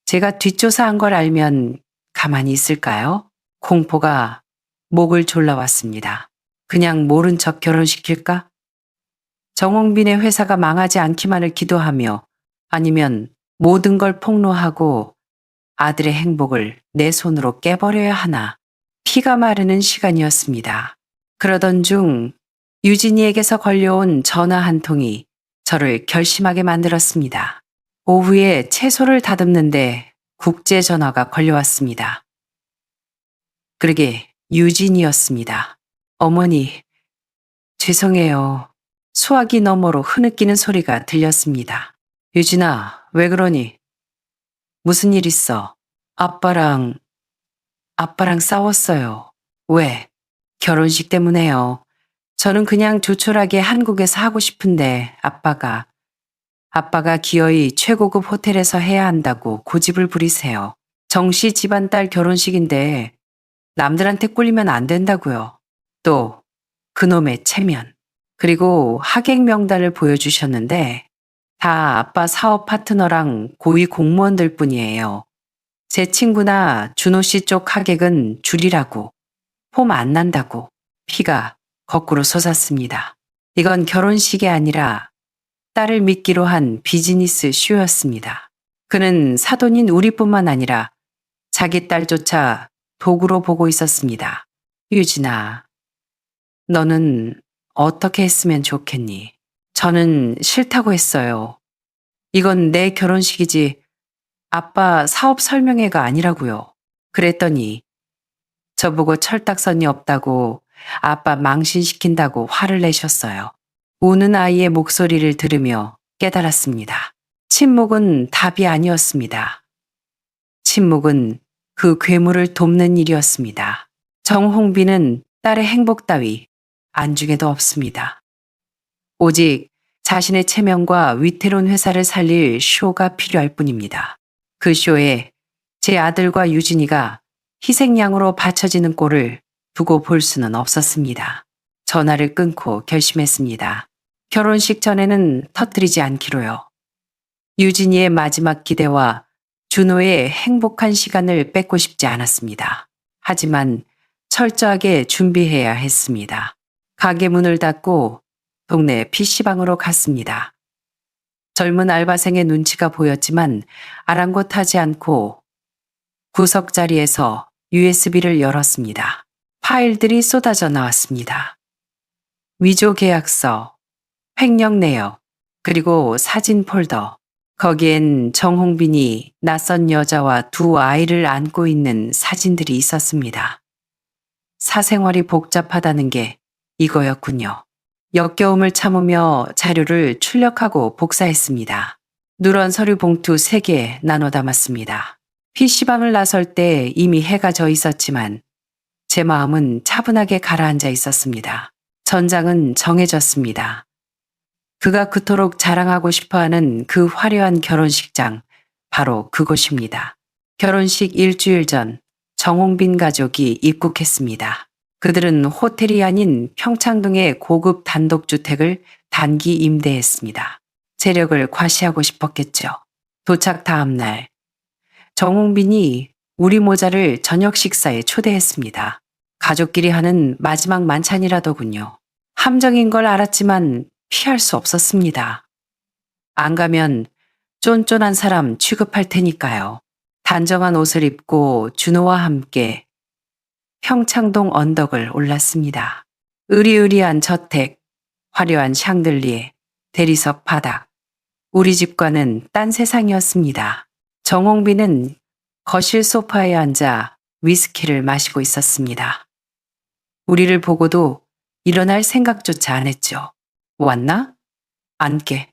제가 뒷조사한 걸 알면 가만히 있을까요? 공포가 목을 졸라왔습니다. 그냥 모른 척 결혼시킬까? 정홍빈의 회사가 망하지 않기만을 기도하며, 아니면 모든 걸 폭로하고 아들의 행복을 내 손으로 깨버려야 하나. 피가 마르는 시간이었습니다. 그러던 중 유진이에게서 걸려온 전화 한 통이 저를 결심하게 만들었습니다. 오후에 채소를 다듬는데 국제 전화가 걸려왔습니다. 그러게 유진이었습니다. 어머니, 죄송해요. 수화기 너머로 흐느끼는 소리가 들렸습니다. 유진아, 왜 그러니? 무슨 일 있어? 아빠랑 싸웠어요. 왜? 결혼식 때문에요. 저는 그냥 조촐하게 한국에서 하고 싶은데 아빠가 기어이 최고급 호텔에서 해야 한다고 고집을 부리세요. 정씨 집안 딸 결혼식인데 남들한테 꿀리면 안 된다고요. 또 그놈의 체면. 그리고 하객 명단을 보여주셨는데 다 아빠 사업 파트너랑 고위 공무원들 뿐이에요. 제 친구나 준호 씨 쪽 하객은 줄이라고, 폼 안 난다고. 피가 거꾸로 솟았습니다. 이건 결혼식이 아니라 딸을 믿기로 한 비즈니스 쇼였습니다. 그는 사돈인 우리뿐만 아니라 자기 딸조차 도구로 보고 있었습니다. 유진아, 너는 어떻게 했으면 좋겠니? 저는 싫다고 했어요. 이건 내 결혼식이지 아빠 사업 설명회가 아니라고요. 그랬더니 저보고 철딱선이 없다고, 아빠 망신시킨다고 화를 내셨어요. 우는 아이의 목소리를 들으며 깨달았습니다. 침묵은 답이 아니었습니다. 침묵은 그 괴물을 돕는 일이었습니다. 정홍빈은 딸의 행복 따위 안중에도 없습니다. 오직 자신의 체면과 위태로운 회사를 살릴 쇼가 필요할 뿐입니다. 그 쇼에 제 아들과 유진이가 희생양으로 바쳐지는 꼴을 두고 볼 수는 없었습니다. 전화를 끊고 결심했습니다. 결혼식 전에는 터뜨리지 않기로요. 유진이의 마지막 기대와 준호의 행복한 시간을 뺏고 싶지 않았습니다. 하지만 철저하게 준비해야 했습니다. 가게 문을 닫고 동네 PC방으로 갔습니다. 젊은 알바생의 눈치가 보였지만 아랑곳하지 않고 구석 자리에서 USB를 열었습니다. 파일들이 쏟아져 나왔습니다. 위조 계약서, 횡령 내역, 그리고 사진 폴더. 거기엔 정홍빈이 낯선 여자와 두 아이를 안고 있는 사진들이 있었습니다. 사생활이 복잡하다는 게 이거였군요. 역겨움을 참으며 자료를 출력하고 복사했습니다. 누런 서류 봉투 3개 나눠 담았습니다. PC방을 나설 때 이미 해가 져 있었지만 제 마음은 차분하게 가라앉아 있었습니다. 전장은 정해졌습니다. 그가 그토록 자랑하고 싶어하는 그 화려한 결혼식장, 바로 그곳입니다. 결혼식 일주일 전 정홍빈 가족이 입국했습니다. 그들은 호텔이 아닌 평창동의 고급 단독주택을 단기 임대했습니다. 재력을 과시하고 싶었겠죠. 도착 다음 날 정홍빈이 우리 모자를 저녁 식사에 초대했습니다. 가족끼리 하는 마지막 만찬이라더군요. 함정인 걸 알았지만 피할 수 없었습니다. 안 가면 쫀쫀한 사람 취급할 테니까요. 단정한 옷을 입고 준호와 함께 평창동 언덕을 올랐습니다. 으리으리한 저택, 화려한 샹들리에, 대리석 바닥. 우리 집과는 딴 세상이었습니다. 정홍빈은 거실 소파에 앉아 위스키를 마시고 있었습니다. 우리를 보고도 일어날 생각조차 안 했죠. 왔나? 앉게.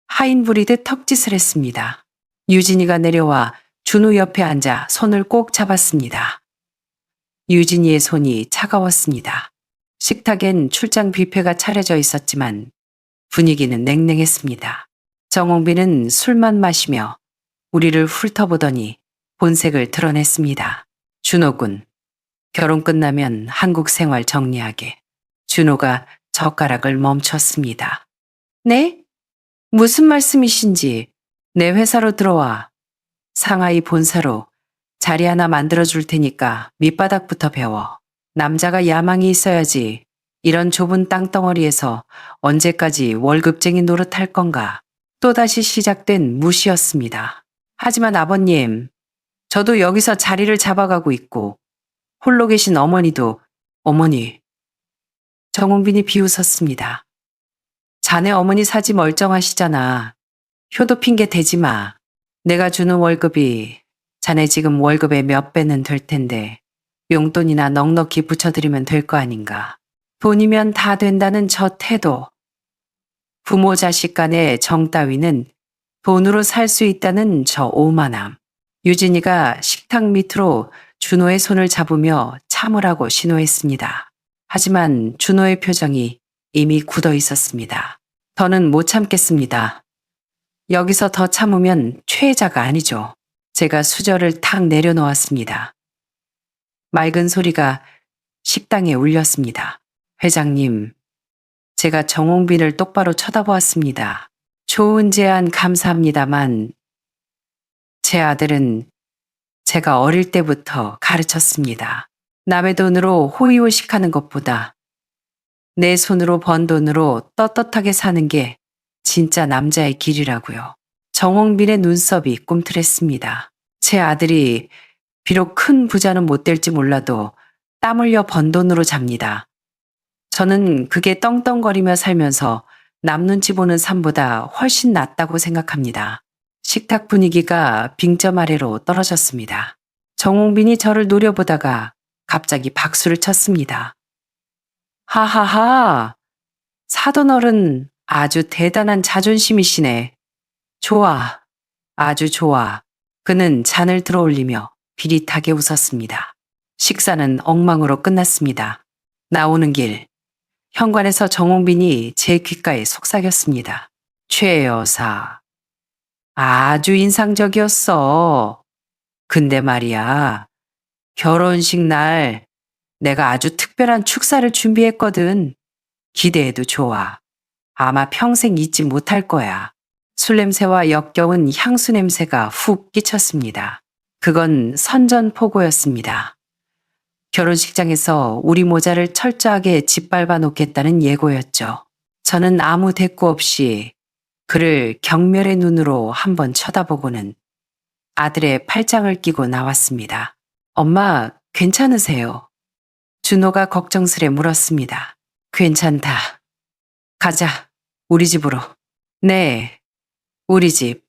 하인 부리듯 턱짓을 했습니다. 유진이가 내려와 준호 옆에 앉아 손을 꼭 잡았습니다. 유진이의 손이 차가웠습니다. 식탁엔 출장 뷔페가 차려져 있었지만 분위기는 냉랭했습니다. 정홍빈은 술만 마시며 우리를 훑어보더니 본색을 드러냈습니다. 준호군, 결혼 끝나면 한국 생활 정리하게. 준호가 젓가락을 멈췄습니다. 네? 무슨 말씀이신지. 내 회사로 들어와. 상하이 본사로 자리 하나 만들어줄 테니까 밑바닥부터 배워. 남자가 야망이 있어야지. 이런 좁은 땅덩어리에서 언제까지 월급쟁이 노릇할 건가. 또다시 시작된 무시였습니다. 하지만 아버님, 저도 여기서 자리를 잡아가고 있고 홀로 계신 어머니도. 어머니. 정홍빈이 비웃었습니다. 자네 어머니 사지 멀쩡하시잖아. 효도 핑계 대지 마. 내가 주는 월급이 자네 지금 월급의 몇 배는 될 텐데 용돈이나 넉넉히 붙여드리면 될 거 아닌가. 돈이면 다 된다는 저 태도. 부모 자식 간의 정 따위는 돈으로 살 수 있다는 저 오만함. 유진이가 식탁 밑으로 준호의 손을 잡으며 참으라고 신호했습니다. 하지만 준호의 표정이 이미 굳어 있었습니다. 더는 못 참겠습니다. 여기서 더 참으면 최애자가 아니죠. 제가 수저를 탁 내려놓았습니다. 맑은 소리가 식당에 울렸습니다. 회장님, 제가 정홍빈을 똑바로 쳐다보았습니다. 좋은 제안 감사합니다만 제 아들은 제가 어릴 때부터 가르쳤습니다. 남의 돈으로 호의호식하는 것보다 내 손으로 번 돈으로 떳떳하게 사는 게 진짜 남자의 길이라고요. 정홍빈의 눈썹이 꿈틀했습니다. 제 아들이 비록 큰 부자는 못 될지 몰라도 땀 흘려 번 돈으로 잡니다. 저는 그게 떵떵거리며 살면서 남 눈치 보는 삶보다 훨씬 낫다고 생각합니다. 식탁 분위기가 빙점 아래로 떨어졌습니다. 정홍빈이 저를 노려보다가 갑자기 박수를 쳤습니다. 하하하, 사돈 어른 아주 대단한 자존심이시네. 좋아, 아주 좋아. 그는 잔을 들어올리며 비릿하게 웃었습니다. 식사는 엉망으로 끝났습니다. 나오는 길, 현관에서 정홍빈이 제 귓가에 속삭였습니다. 최 여사, 아주 인상적이었어. 근데 말이야, 결혼식 날 내가 아주 특별한 축사를 준비했거든. 기대해도 좋아. 아마 평생 잊지 못할 거야. 술 냄새와 역겨운 향수 냄새가 훅 끼쳤습니다. 그건 선전포고였습니다. 결혼식장에서 우리 모자를 철저하게 짓밟아 놓겠다는 예고였죠. 저는 아무 대꾸 없이 그를 경멸의 눈으로 한번 쳐다보고는 아들의 팔짱을 끼고 나왔습니다. 엄마, 괜찮으세요? 준호가 걱정스레 물었습니다. 괜찮다. 가자, 우리 집으로. 네, 우리 집.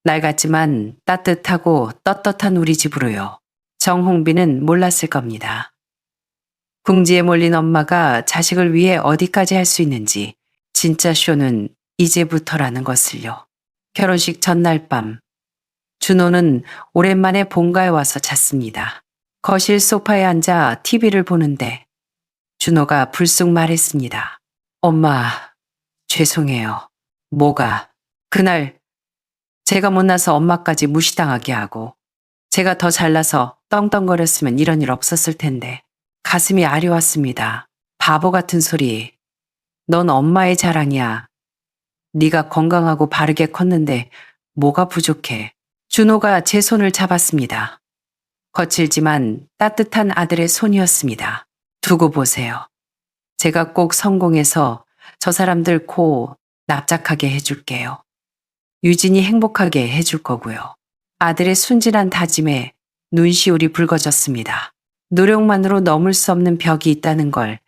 낡았지만 따뜻하고 떳떳한 우리 집으로요. 정홍빈은 몰랐을 겁니다. 궁지에 몰린 엄마가 자식을 위해 어디까지 할 수 있는지 진짜 쇼는 이제부터라는 것을요. 결혼식 전날 밤, 준호는 오랜만에 본가에 와서 잤습니다. 거실 소파에 앉아 TV를 보는데 준호가 불쑥 말했습니다. 엄마, 죄송해요. 뭐가? 그날 제가 못나서 엄마까지 무시당하게 하고 제가 더 잘나서 떵떵거렸으면 이런 일 없었을 텐데 가슴이 아려왔습니다. 바보 같은 소리. 넌 엄마의 자랑이야. 네가 건강하고 바르게 컸는데 뭐가 부족해. 준호가 제 손을 잡았습니다. 거칠지만 따뜻한 아들의 손이었습니다. 두고 보세요. 제가 꼭 성공해서 저 사람들 코 납작하게 해줄게요. 유진이 행복하게 해줄 거고요. 아들의 순진한 다짐에 눈시울이 붉어졌습니다. 노력만으로 넘을 수 없는 벽이 있다는 걸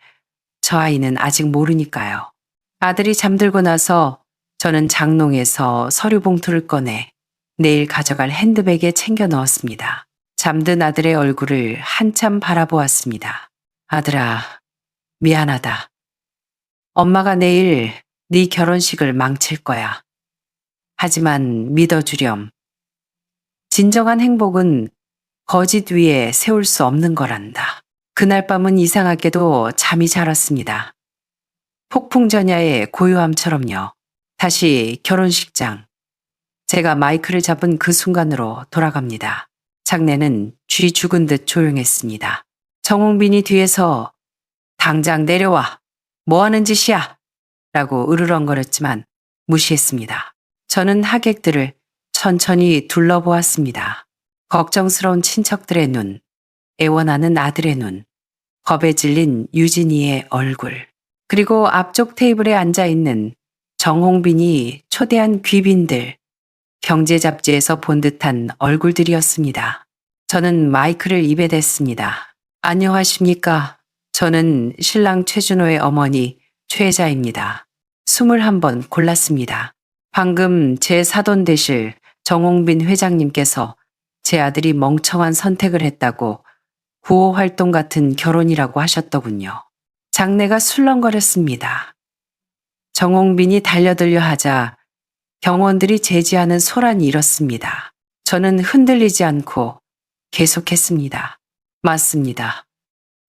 저 아이는 아직 모르니까요. 아들이 잠들고 나서 저는 장롱에서 서류 봉투를 꺼내 내일 가져갈 핸드백에 챙겨 넣었습니다. 잠든 아들의 얼굴을 한참 바라보았습니다. 아들아, 미안하다. 엄마가 내일 네 결혼식을 망칠 거야. 하지만 믿어주렴. 진정한 행복은 거짓 위에 세울 수 없는 거란다. 그날 밤은 이상하게도 잠이 잘 왔습니다. 폭풍전야의 고요함처럼요. 다시 결혼식장. 제가 마이크를 잡은 그 순간으로 돌아갑니다. 장내는 쥐 죽은 듯 조용했습니다. 정홍빈이 뒤에서 당장 내려와. 뭐 하는 짓이야? 라고 으르렁거렸지만 무시했습니다. 저는 하객들을 천천히 둘러보았습니다. 걱정스러운 친척들의 눈, 애원하는 아들의 눈, 겁에 질린 유진이의 얼굴, 그리고 앞쪽 테이블에 앉아있는 정홍빈이 초대한 귀빈들, 경제 잡지에서 본 듯한 얼굴들이었습니다. 저는 마이크를 입에 댔습니다. 안녕하십니까. 저는 신랑 최준호의 어머니 최혜자입니다. 21번 골랐습니다. 방금 제 사돈 되실 정홍빈 회장님께서 제 아들이 멍청한 선택을 했다고 구호 활동 같은 결혼이라고 하셨더군요. 장내가 술렁거렸습니다. 정홍빈이 달려들려 하자 경원들이 제지하는 소란이 일었습니다. 저는 흔들리지 않고 계속했습니다. 맞습니다.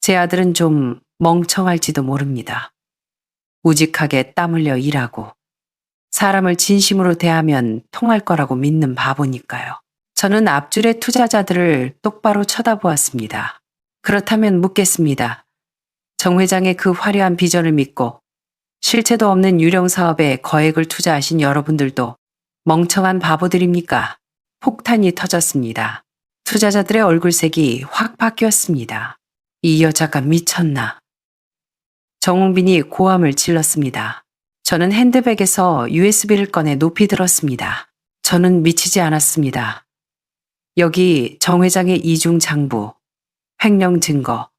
제 아들은 좀 멍청할지도 모릅니다. 우직하게 땀 흘려 일하고 사람을 진심으로 대하면 통할 거라고 믿는 바보니까요. 저는 앞줄의 투자자들을 똑바로 쳐다보았습니다. 그렇다면 묻겠습니다. 정 회장의 그 화려한 비전을 믿고 실체도 없는 유령 사업에 거액을 투자하신 여러분들도 멍청한 바보들입니까? 폭탄이 터졌습니다. 투자자들의 얼굴색이 확 바뀌었습니다. 이 여자가 미쳤나? 정홍빈이 고함을 질렀습니다. 저는 핸드백에서 USB를 꺼내 높이 들었습니다. 저는 미치지 않았습니다. 여기 정 회장의 이중 장부, 횡령 증거,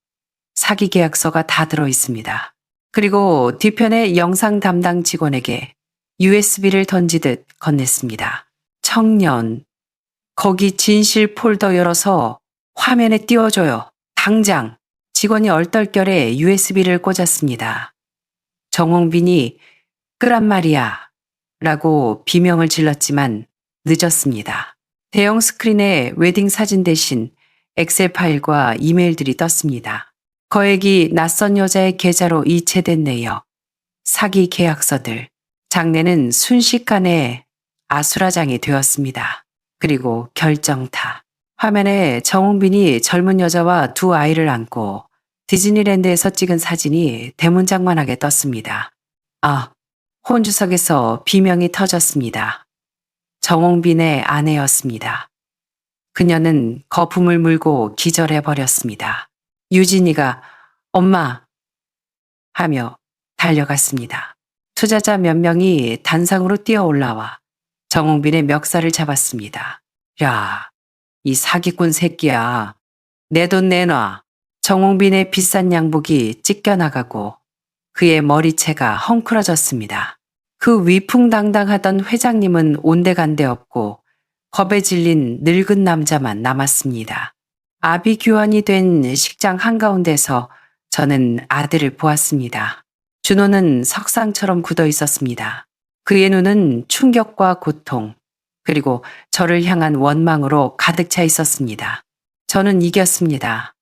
사기 계약서가 다 들어 있습니다. 그리고 뒤편의 영상 담당 직원에게 USB를 던지듯 건넸습니다. 청년, 거기 진실 폴더 열어서 화면에 띄워줘요. 당장. 직원이 얼떨결에 USB를 꽂았습니다. 정홍빈이 끄란 말이야 라고 비명을 질렀지만 늦었습니다. 대형 스크린에 웨딩 사진 대신 엑셀 파일과 이메일들이 떴습니다. 거액이 낯선 여자의 계좌로 이체된 내역, 사기 계약서들, 장내는 순식간에 아수라장이 되었습니다. 그리고 결정타. 화면에 정홍빈이 젊은 여자와 두 아이를 안고 디즈니랜드에서 찍은 사진이 대문짝만하게 떴습니다. 아, 혼주석에서 비명이 터졌습니다. 정홍빈의 아내였습니다. 그녀는 거품을 물고 기절해버렸습니다. 유진이가 엄마 하며 달려갔습니다. 투자자 몇 명이 단상으로 뛰어 올라와 정홍빈의 멱살을 잡았습니다. 야, 이 사기꾼 새끼야. 내 돈 내놔. 정홍빈의 비싼 양복이 찢겨나가고 그의 머리채가 헝클어졌습니다. 그 위풍당당하던 회장님은 온데간데 없고 겁에 질린 늙은 남자만 남았습니다. 아비규환이 된 식장 한가운데서 저는 아들을 보았습니다. 준호는 석상처럼 굳어 있었습니다. 그의 눈은 충격과 고통, 그리고 저를 향한 원망으로 가득 차 있었습니다. 저는 이겼습니다.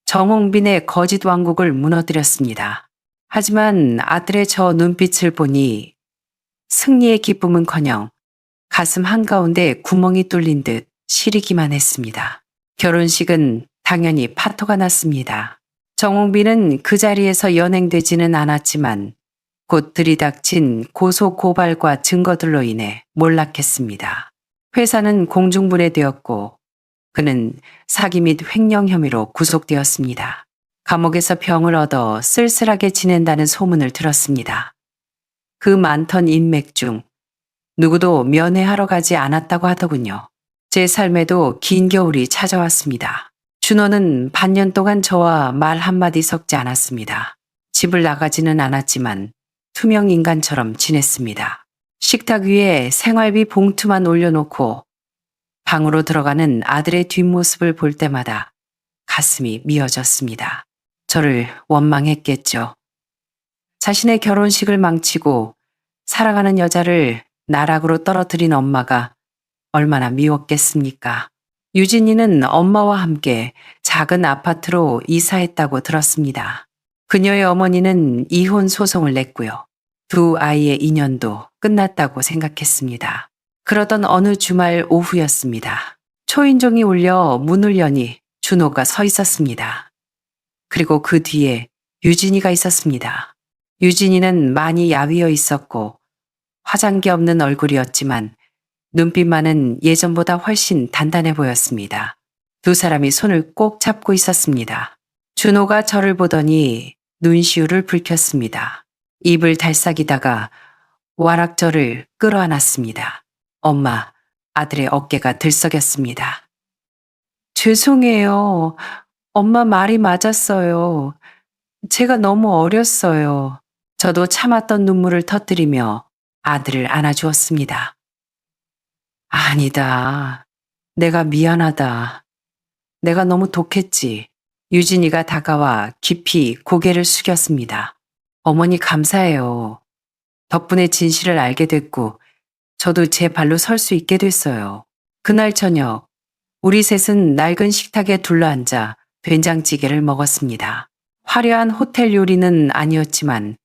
정홍빈의 거짓 왕국을 무너뜨렸습니다. 하지만 아들의 저 눈빛을 보니 승리의 기쁨은커녕 가슴 한가운데 구멍이 뚫린 듯 시리기만 했습니다. 결혼식은 당연히 파토가 났습니다. 정홍빈은 그 자리에서 연행되지는 않았지만 곧 들이닥친 고소 고발과 증거들로 인해 몰락했습니다. 회사는 공중분해되었고 그는 사기 및 횡령 혐의로 구속되었습니다. 감옥에서 병을 얻어 쓸쓸하게 지낸다는 소문을 들었습니다. 그 많던 인맥 중 누구도 면회하러 가지 않았다고 하더군요. 제 삶에도 긴 겨울이 찾아왔습니다. 준호는 반년 동안 저와 말 한마디 섞지 않았습니다. 집을 나가지는 않았지만 투명 인간처럼 지냈습니다. 식탁 위에 생활비 봉투만 올려놓고 방으로 들어가는 아들의 뒷모습을 볼 때마다 가슴이 미어졌습니다. 저를 원망했겠죠. 자신의 결혼식을 망치고 사랑하는 여자를 나락으로 떨어뜨린 엄마가 얼마나 미웠겠습니까? 유진이는 엄마와 함께 작은 아파트로 이사했다고 들었습니다. 그녀의 어머니는 이혼 소송을 냈고요. 두 아이의 인연도 끝났다고 생각했습니다. 그러던 어느 주말 오후였습니다. 초인종이 울려 문을 여니 준호가 서 있었습니다. 그리고 그 뒤에 유진이가 있었습니다. 유진이는 많이 야위어 있었고 화장기 없는 얼굴이었지만 눈빛만은 예전보다 훨씬 단단해 보였습니다. 두 사람이 손을 꼭 잡고 있었습니다. 준호가 저를 보더니 눈시울을 붉혔습니다. 입을 달싹이다가 와락 저를 끌어안았습니다. 엄마, 아들의 어깨가 들썩였습니다. 죄송해요. 엄마 말이 맞았어요. 제가 너무 어렸어요. 저도 참았던 눈물을 터뜨리며 아들을 안아주었습니다. 아니다. 내가 미안하다. 내가 너무 독했지. 유진이가 다가와 깊이 고개를 숙였습니다. 어머니 감사해요. 덕분에 진실을 알게 됐고 저도 제 발로 설 수 있게 됐어요. 그날 저녁 우리 셋은 낡은 식탁에 둘러앉아 된장찌개를 먹었습니다. 화려한 호텔 요리는 아니었지만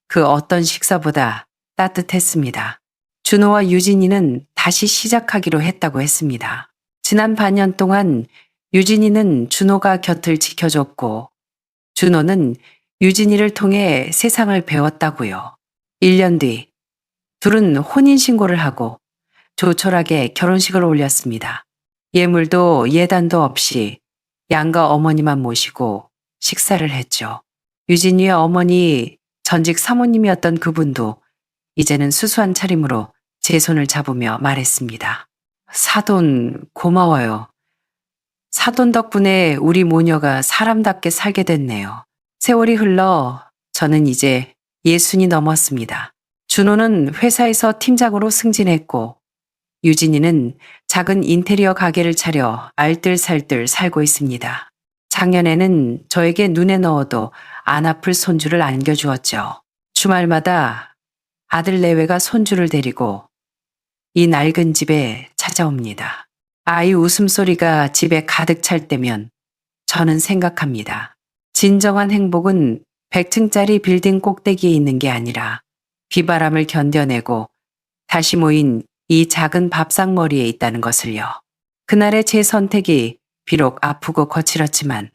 그 어떤 식사보다 따뜻했습니다. 준호와 유진이는 다시 시작하기로 했다고 했습니다. 지난 반년 동안 유진이는 준호가 곁을 지켜줬고 준호는 유진이를 통해 세상을 배웠다고요. 1년 뒤 둘은 혼인신고를 하고 조촐하게 결혼식을 올렸습니다. 예물도 예단도 없이 양가 어머니만 모시고 식사를 했죠. 유진이의 어머니 전직 사모님이었던 그분도 이제는 수수한 차림으로 제 손을 잡으며 말했습니다. 사돈 고마워요. 사돈 덕분에 우리 모녀가 사람답게 살게 됐네요. 세월이 흘러 저는 이제 60이 넘었습니다. 준호는 회사에서 팀장으로 승진했고 유진이는 작은 인테리어 가게를 차려 알뜰살뜰 살고 있습니다. 작년에는 저에게 눈에 넣어도 안 아플 손주를 안겨주었죠. 주말마다 아들 내외가 손주를 데리고 이 낡은 집에 찾아옵니다. 아이 웃음소리가 집에 가득 찰 때면 저는 생각합니다. 진정한 행복은 100층짜리 빌딩 꼭대기에 있는 게 아니라 비바람을 견뎌내고 다시 모인 이 작은 밥상머리에 있다는 것을요. 그날의 제 선택이 비록 아프고 거칠었지만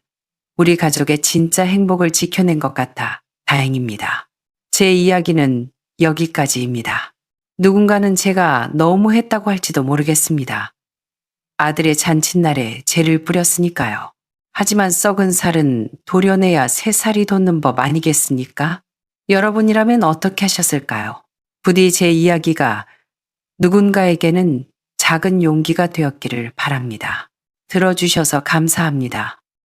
우리 가족의 진짜 행복을 지켜낸 것 같아 다행입니다. 제 이야기는 여기까지입니다. 누군가는 제가 너무 했다고 할지도 모르겠습니다. 아들의 잔칫날에 죄를 뿌렸으니까요. 하지만 썩은 살은 도려내야 새 살이 돋는 법 아니겠습니까? 여러분이라면 어떻게 하셨을까요? 부디 제 이야기가 누군가에게는 작은 용기가 되었기를 바랍니다. 들어주셔서 감사합니다.